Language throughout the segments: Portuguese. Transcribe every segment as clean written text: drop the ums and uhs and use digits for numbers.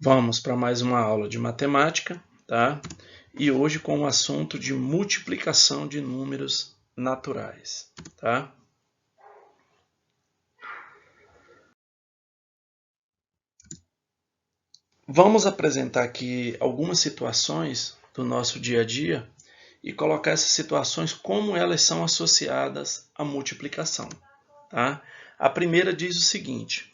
Vamos para mais uma aula de matemática, tá? E hoje com o assunto de multiplicação de números naturais, tá? Vamos apresentar aqui algumas situações do nosso dia a dia e colocar essas situações como elas são associadas à multiplicação, tá? A primeira diz o seguinte: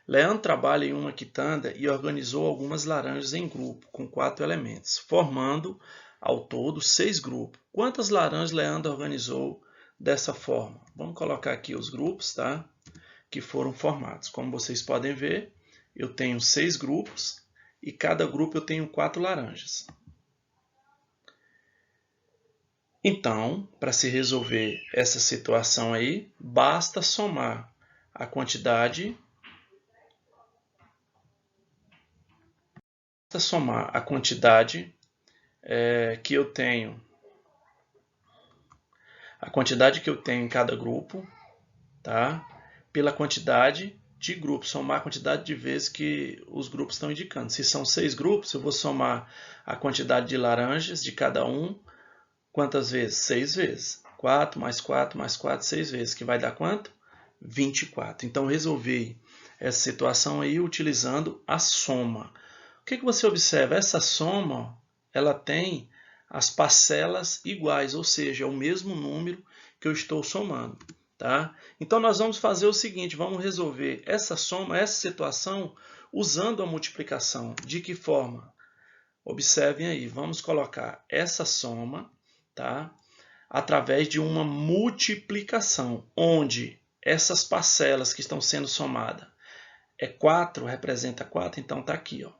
Leandro trabalha em uma quitanda e organizou algumas laranjas em grupo, com 4 elementos, formando, ao todo, 6 grupos. Quantas laranjas Leandro organizou dessa forma? Vamos colocar aqui os grupos, tá? Que foram formados. Como vocês podem ver, eu tenho 6 grupos e cada grupo eu tenho 4 laranjas. Então, para se resolver essa situação aí, basta somar a quantidade que eu tenho, em cada grupo, tá? Pela quantidade de grupos, somar a quantidade de vezes que os grupos estão indicando. Se são 6 grupos, eu vou somar a quantidade de laranjas de cada um, quantas vezes? 6 vezes. 4 mais 4 mais 4, 6 vezes, que vai dar quanto? 24. Então, resolvi essa situação aí utilizando a soma. O que você observa? Essa soma, ela tem as parcelas iguais, ou seja, é o mesmo número que eu estou somando, tá? Então, nós vamos fazer o seguinte, vamos resolver essa soma, essa situação, usando a multiplicação. De que forma? Observem aí, vamos colocar essa soma, tá? Através de uma multiplicação, onde essas parcelas que estão sendo somadas é 4, representa 4, então está aqui, ó.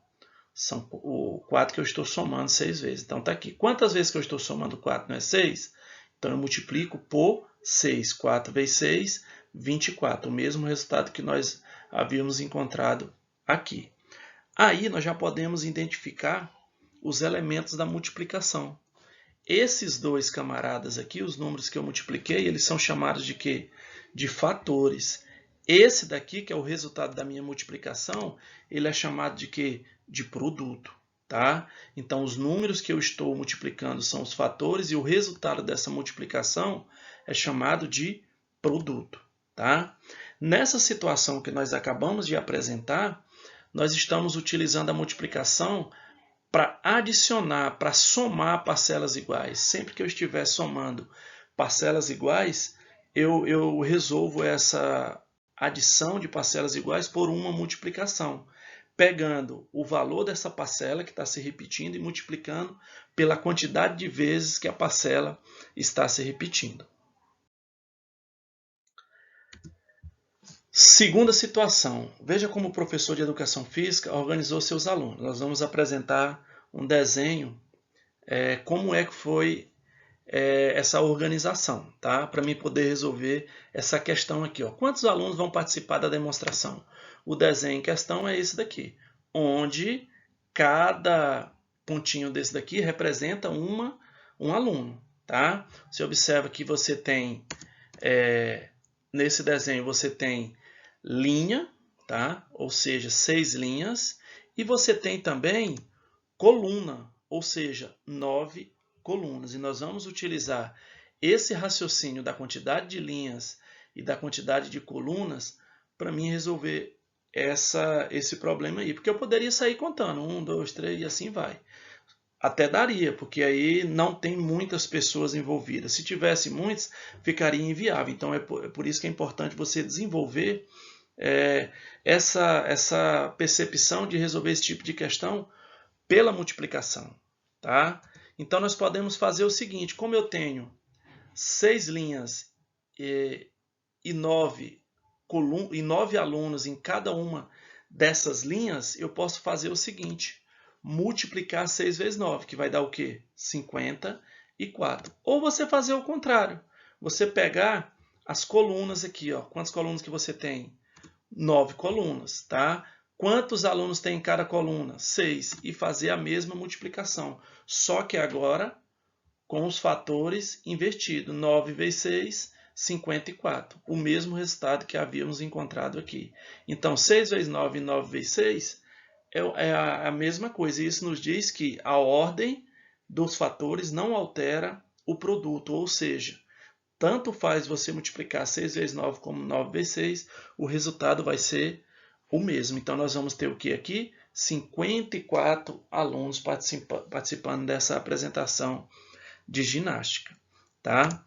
São o 4 que eu estou somando 6 vezes. Então está aqui. Quantas vezes que eu estou somando 4 não é 6? Então eu multiplico por 6. 4 vezes 6, 24. O mesmo resultado que nós havíamos encontrado aqui. Aí nós já podemos identificar os elementos da multiplicação. Esses dois camaradas aqui, os números que eu multipliquei, eles são chamados de quê? De fatores. Esse daqui, que é o resultado da minha multiplicação, ele é chamado de quê? De produto, tá? Então, os números que eu estou multiplicando são os fatores e o resultado dessa multiplicação é chamado de produto, tá? Nessa situação que nós acabamos de apresentar, nós estamos utilizando a multiplicação para adicionar, para somar parcelas iguais. Sempre que eu estiver somando parcelas iguais, eu resolvo essa adição de parcelas iguais por uma multiplicação, pegando o valor dessa parcela que está se repetindo e multiplicando pela quantidade de vezes que a parcela está se repetindo. Segunda situação, veja como o professor de educação física organizou seus alunos. Nós vamos apresentar um desenho, como é que foi essa organização, tá? Para mim poder resolver essa questão aqui, ó. Quantos alunos vão participar da demonstração? O desenho em questão é esse daqui, onde cada pontinho desse daqui representa um aluno, tá? Você observa que você tem, nesse desenho, você tem linha, tá? Ou seja, 6 linhas, e você tem também coluna, ou seja, 9 colunas. E nós vamos utilizar esse raciocínio da quantidade de linhas e da quantidade de colunas para mim resolver esse problema aí. Porque eu poderia sair contando 1, 2, 3 e assim vai. Até daria, porque aí não tem muitas pessoas envolvidas. Se tivesse muitas, ficaria inviável. Então é por isso que é importante você desenvolver essa percepção de resolver esse tipo de questão pela multiplicação, tá? Então nós podemos fazer o seguinte, como eu tenho 6 linhas e 9 alunos em cada uma dessas linhas, eu posso fazer o seguinte, multiplicar 6 vezes 9, que vai dar o quê? 54. Ou você fazer o contrário, você pegar as colunas aqui, ó. Quantas colunas que você tem? 9 colunas, tá? Quantos alunos tem em cada coluna? 6. E fazer a mesma multiplicação. Só que agora com os fatores invertidos. 9 vezes 6, 54. O mesmo resultado que havíamos encontrado aqui. Então, 6 vezes 9 e 9 vezes 6 é a mesma coisa. Isso nos diz que a ordem dos fatores não altera o produto, ou seja, tanto faz você multiplicar 6 vezes 9 como 9 vezes 6, o resultado vai ser o mesmo. Então, nós vamos ter o que aqui? 54 alunos participando dessa apresentação de ginástica, tá?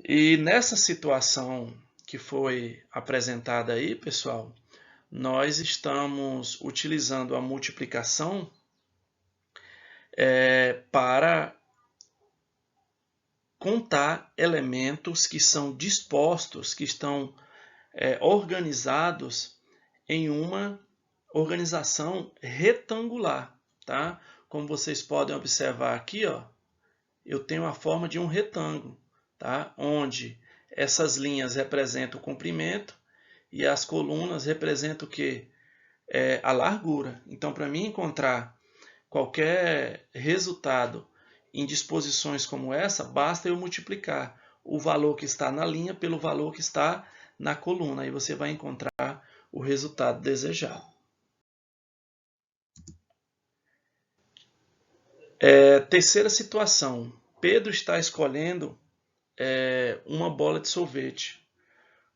E nessa situação que foi apresentada aí, pessoal, nós estamos utilizando a multiplicação para contar elementos que são dispostos, que estão organizados em uma organização retangular, tá? Como vocês podem observar aqui, ó, eu tenho a forma de um retângulo, tá? Onde essas linhas representam o comprimento e as colunas representam o quê? A largura. Então, para mim encontrar qualquer resultado em disposições como essa, basta eu multiplicar o valor que está na linha pelo valor que está na coluna. Aí você vai encontrar o resultado desejado. Terceira situação. Pedro está escolhendo uma bola de sorvete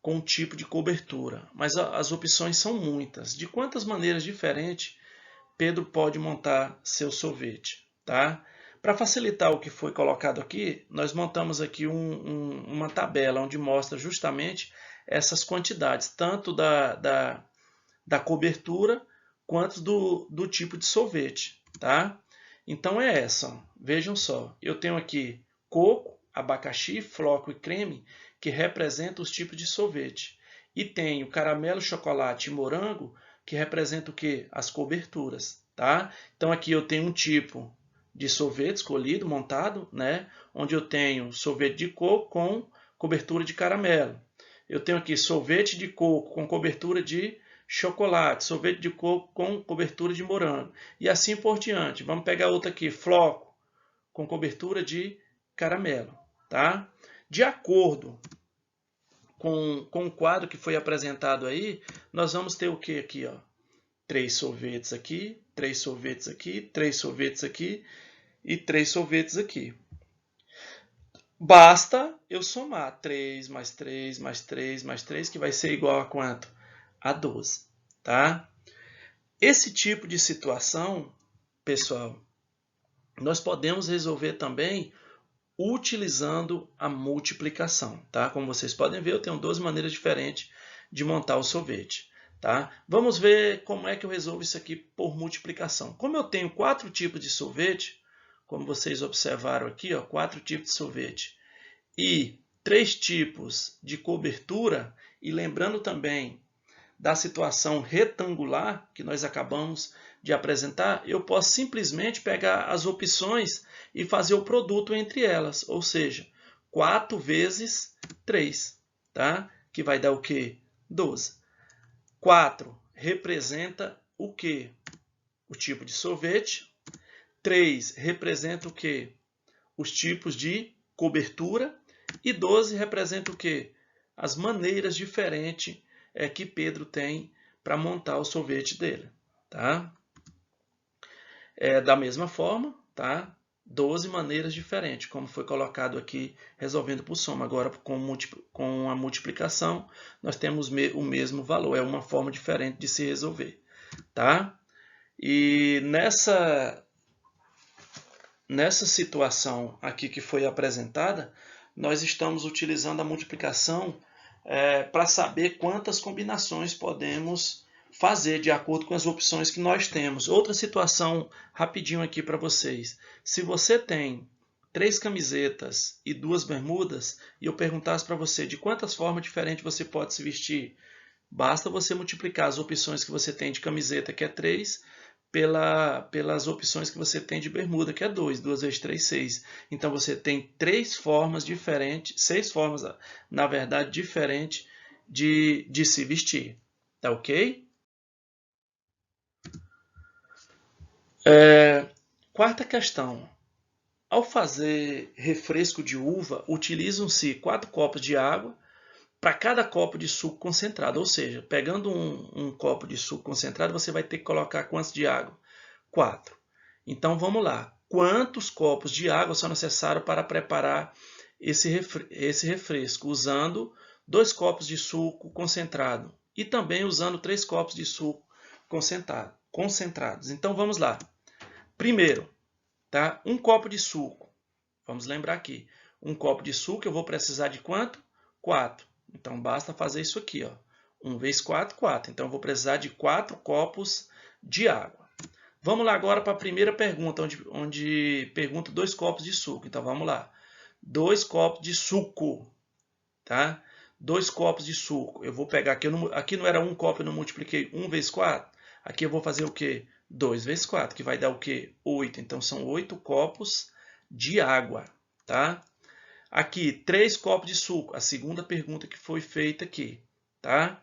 com um tipo de cobertura, mas as opções são muitas. De quantas maneiras diferentes Pedro pode montar seu sorvete, tá? Para facilitar o que foi colocado aqui, nós montamos aqui uma tabela onde mostra justamente essas quantidades, tanto da cobertura quanto do tipo de sorvete, tá? Então é essa, ó. Vejam só, eu tenho aqui coco, abacaxi, floco e creme, que representam os tipos de sorvete. E tenho caramelo, chocolate e morango, que representa o quê? As coberturas, tá? Então aqui eu tenho um tipo de sorvete escolhido, montado, né? Onde eu tenho sorvete de coco com cobertura de caramelo. Eu tenho aqui sorvete de coco com cobertura de chocolate, sorvete de coco com cobertura de morango. E assim por diante. Vamos pegar outra aqui, floco, com cobertura de caramelo, tá? De acordo com o quadro que foi apresentado aí, nós vamos ter o que aqui, ó? 3 sorvetes aqui, 3 sorvetes aqui, 3 sorvetes aqui e 3 sorvetes aqui. Basta eu somar 3 mais 3 mais 3 mais 3, que vai ser igual a quanto? A 12, tá? Esse tipo de situação, pessoal, nós podemos resolver também utilizando a multiplicação, tá? Como vocês podem ver, eu tenho 12 maneiras diferentes de montar o sorvete, tá? Vamos ver como é que eu resolvo isso aqui por multiplicação. Como eu tenho 4 tipos de sorvete, como vocês observaram aqui, ó, 4 tipos de sorvete e 3 tipos de cobertura, e lembrando também da situação retangular que nós acabamos de apresentar, eu posso simplesmente pegar as opções e fazer o produto entre elas, ou seja, 4 vezes 3, tá? Que vai dar o quê? 12. 4 representa o quê? O tipo de sorvete. 3 representa o quê? Os tipos de cobertura. E 12 representa o quê? As maneiras diferentes que Pedro tem para montar o sorvete dele, tá? Da mesma forma, tá? 12 maneiras diferentes, como foi colocado aqui, resolvendo por soma. Agora, com a multiplicação, nós temos o mesmo valor, é uma forma diferente de se resolver, tá? E nessa situação aqui que foi apresentada, nós estamos utilizando a multiplicação para saber quantas combinações podemos fazer de acordo com as opções que nós temos. Outra situação rapidinho aqui para vocês. Se você tem 3 camisetas e 2 bermudas e eu perguntasse para você de quantas formas diferentes você pode se vestir, basta você multiplicar as opções que você tem de camiseta, que é 3, pelas opções que você tem de bermuda, que é 2. 2 vezes 3, 6. Então você tem 3 formas diferentes, 6 formas, na verdade, diferentes de se vestir. Tá ok? Quarta questão. Ao fazer refresco de uva, utilizam-se 4 copos de água para cada copo de suco concentrado. Ou seja, pegando um copo de suco concentrado, você vai ter que colocar quantos de água? 4. Então vamos lá. Quantos copos de água são necessários para preparar esse refresco? Usando 2 copos de suco concentrado e também usando 3 copos de suco concentrados. Então vamos lá. Primeiro, tá? Um copo de suco. Vamos lembrar aqui. Um copo de suco eu vou precisar de quanto? 4. Então basta fazer isso aqui, ó. 1 vezes 4, 4. Então eu vou precisar de 4 copos de água. Vamos lá agora para a primeira pergunta, onde pergunta 2 copos de suco. Então vamos lá. 2 copos de suco, tá? 2 copos de suco. Eu vou pegar aqui, aqui não era 1 copo, eu não multipliquei 1 vezes 4. Aqui eu vou fazer o quê? 2 vezes 4, que vai dar o quê? 8. Então são 8 copos de água, tá? Aqui, 3 copos de suco. A segunda pergunta que foi feita aqui, tá?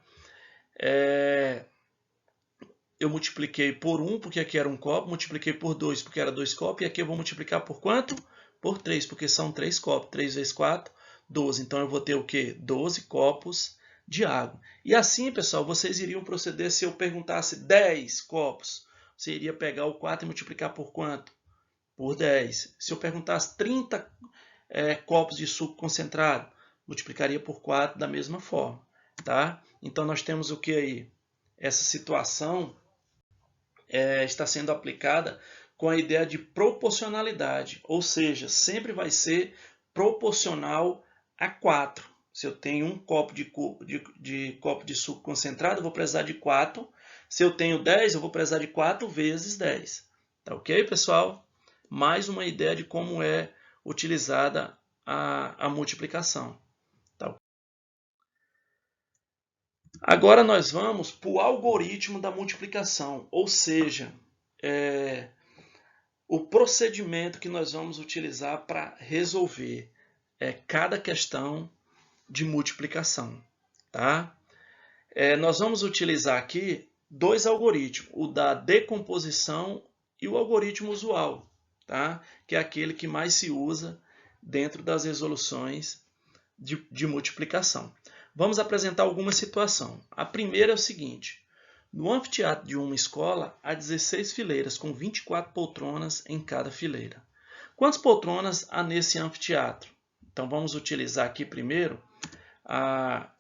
Eu multipliquei por 1, porque aqui era 1 copo. Multipliquei por 2, porque era 2 copos. E aqui eu vou multiplicar por quanto? Por 3, porque são 3 copos. 3 vezes 4, 12. Então eu vou ter o quê? 12 copos de água. E assim, pessoal, vocês iriam proceder se eu perguntasse 10 copos. Você iria pegar o 4 e multiplicar por quanto? Por 10. Se eu perguntasse 30 copos de suco concentrado, multiplicaria por 4 da mesma forma, tá? Então nós temos o que aí? Essa situação está sendo aplicada com a ideia de proporcionalidade, ou seja, sempre vai ser proporcional a 4. Se eu tenho um copo de suco concentrado, eu vou precisar de 4. Se eu tenho 10, eu vou precisar de 4 vezes 10. Tá ok, pessoal? Mais uma ideia de como é utilizada a multiplicação. Tá? Agora nós vamos para o algoritmo da multiplicação, ou seja, o procedimento que nós vamos utilizar para resolver cada questão de multiplicação. Tá? Nós vamos utilizar aqui 2 algoritmos, o da decomposição e o algoritmo usual, tá? Que é aquele que mais se usa dentro das resoluções de multiplicação. Vamos apresentar alguma situação. A primeira é o seguinte: no anfiteatro de uma escola, há 16 fileiras com 24 poltronas em cada fileira. Quantas poltronas há nesse anfiteatro? Então vamos utilizar aqui primeiro a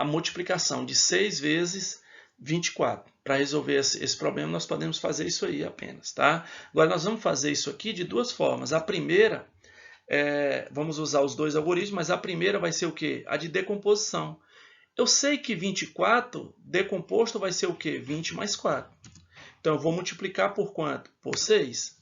multiplicação de 6 vezes 24. Para resolver esse problema, nós podemos fazer isso aí apenas, tá? Agora nós vamos fazer isso aqui de 2 formas. A primeira, vamos usar os 2 algoritmos, mas a primeira vai ser o quê? A de decomposição. Eu sei que 24 decomposto vai ser o quê? 20 mais 4. Então eu vou multiplicar por quanto? Por 6.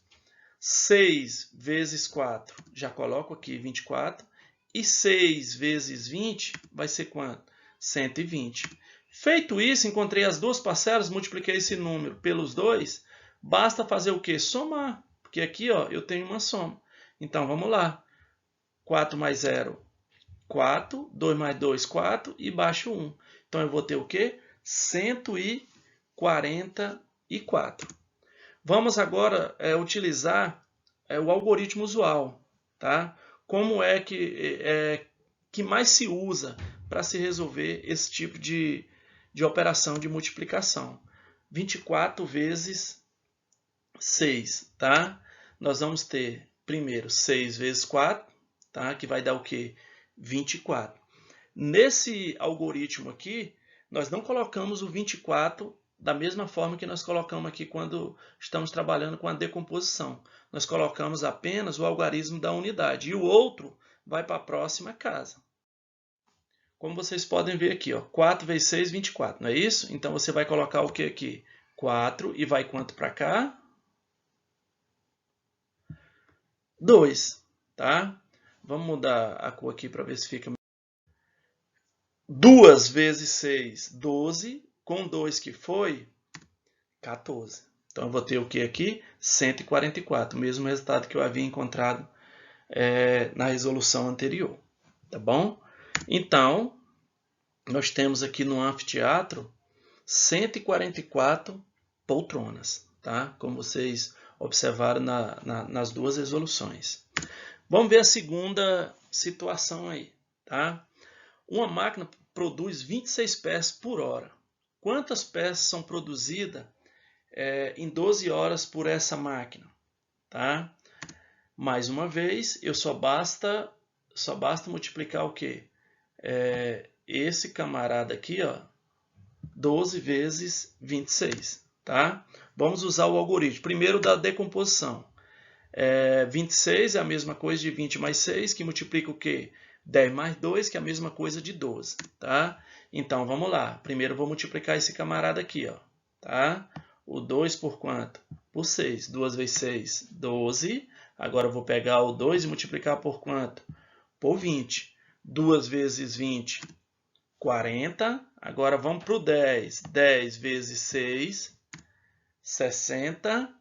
6 vezes 4, já coloco aqui 24. E 6 vezes 20 vai ser quanto? 120. Feito isso, encontrei as 2 parcelas, multipliquei esse número pelos 2. Basta fazer o quê? Somar. Porque aqui ó, eu tenho uma soma. Então vamos lá. 4 mais 0, 4. 2 mais 2, 4. E baixo 1. Então eu vou ter o quê? 144. Vamos agora utilizar o algoritmo usual. Tá? Como é que mais se usa para se resolver esse tipo de operação de multiplicação? 24 vezes 6, tá? Nós vamos ter primeiro 6 vezes 4, tá? Que vai dar o quê? 24. Nesse algoritmo aqui, nós não colocamos o 24 da mesma forma que nós colocamos aqui quando estamos trabalhando com a decomposição. Nós colocamos apenas o algarismo da unidade e o outro vai para a próxima casa. Como vocês podem ver aqui, ó, 4 vezes 6, 24, não é isso? Então você vai colocar o que aqui? 4 e vai quanto para cá? 2, tá? Vamos mudar a cor aqui para ver se fica... 2 vezes 6, 12. Com 2 que foi 14. Então eu vou ter o que aqui? 144, o mesmo resultado que eu havia encontrado na resolução anterior. Tá bom? Então, nós temos aqui no anfiteatro 144 poltronas, tá? Como vocês observaram nas 2 resoluções. Vamos ver a segunda situação aí, tá? Uma máquina produz 26 peças por hora. Quantas peças são produzidas em 12 horas por essa máquina? Tá? Mais uma vez, só basta multiplicar o quê? Esse camarada aqui, ó, 12 vezes 26. Tá? Vamos usar o algoritmo. Primeiro da decomposição. 26 é a mesma coisa de 20 mais 6, que multiplica o quê? 10 mais 2, que é a mesma coisa de 12. Tá? Então, vamos lá. Primeiro eu vou multiplicar esse camarada aqui. Ó, tá? O 2 por quanto? Por 6. 2 vezes 6, 12. Agora eu vou pegar o 2 e multiplicar por quanto? Por 20. 2 vezes 20, 40. Agora vamos para o 10. 10 vezes 6, 60.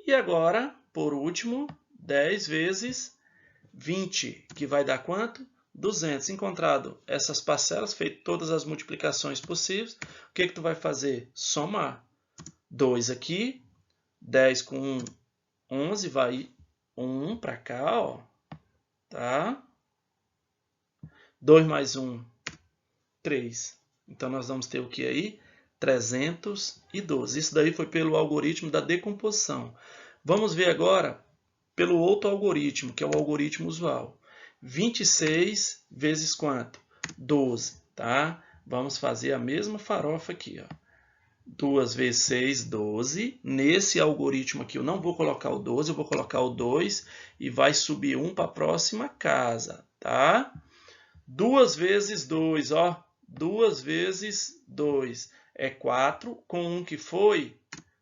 E agora, por último, 10 vezes 20, que vai dar quanto? 200. Encontrado essas parcelas, feito todas as multiplicações possíveis, o que tu vai fazer? Somar. 2 aqui, 10 com 1, 11, vai 1 para cá, ó, tá? 2 mais 1, 3. Então, nós vamos ter o que aí? 312. Isso daí foi pelo algoritmo da decomposição. Vamos ver agora pelo outro algoritmo, que é o algoritmo usual. 26 vezes quanto? 12, tá? Vamos fazer a mesma farofa aqui, ó. 2 vezes 6, 12. Nesse algoritmo aqui eu não vou colocar o 12, eu vou colocar o 2 e vai subir 1 para a próxima casa, tá? 2 vezes 2, ó. 2 vezes 2 é 4, com 1 que foi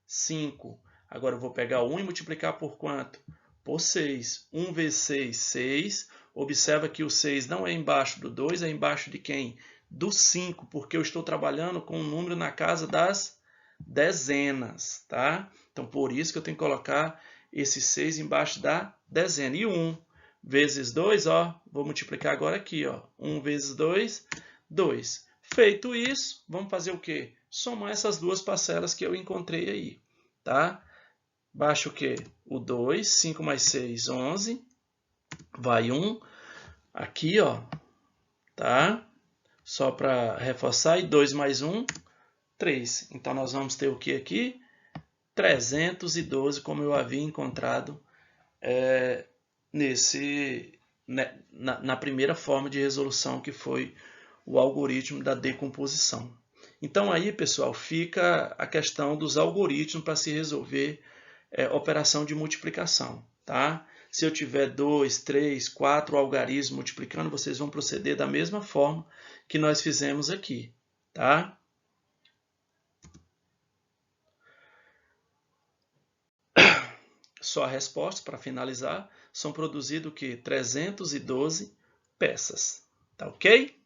5. Agora eu vou pegar 1 e multiplicar por quanto? Por 6. 1 vezes 6, 6. Observa que o 6 não é embaixo do 2, é embaixo de quem? Do 5, porque eu estou trabalhando com um número na casa das dezenas, tá? Então, por isso que eu tenho que colocar esse 6 embaixo da dezena. E 1 vezes 2, ó, vou multiplicar agora aqui, ó. 1 vezes 2, 2. Feito isso, vamos fazer o quê? Somar essas duas parcelas que eu encontrei aí, tá? Baixa o quê? O 2, 5 mais 6, 11. Vai 1 aqui, ó, tá? Só para reforçar. E 2 mais 1, 3. Então, nós vamos ter o que aqui? 312, como eu havia encontrado na primeira forma de resolução, que foi o algoritmo da decomposição. Então, aí, pessoal, fica a questão dos algoritmos para se resolver operação de multiplicação, tá? Se eu tiver 2, 3, 4 algarismos multiplicando, vocês vão proceder da mesma forma que nós fizemos aqui, tá? Só a resposta, para finalizar, são produzidas o quê? 312 peças, tá ok?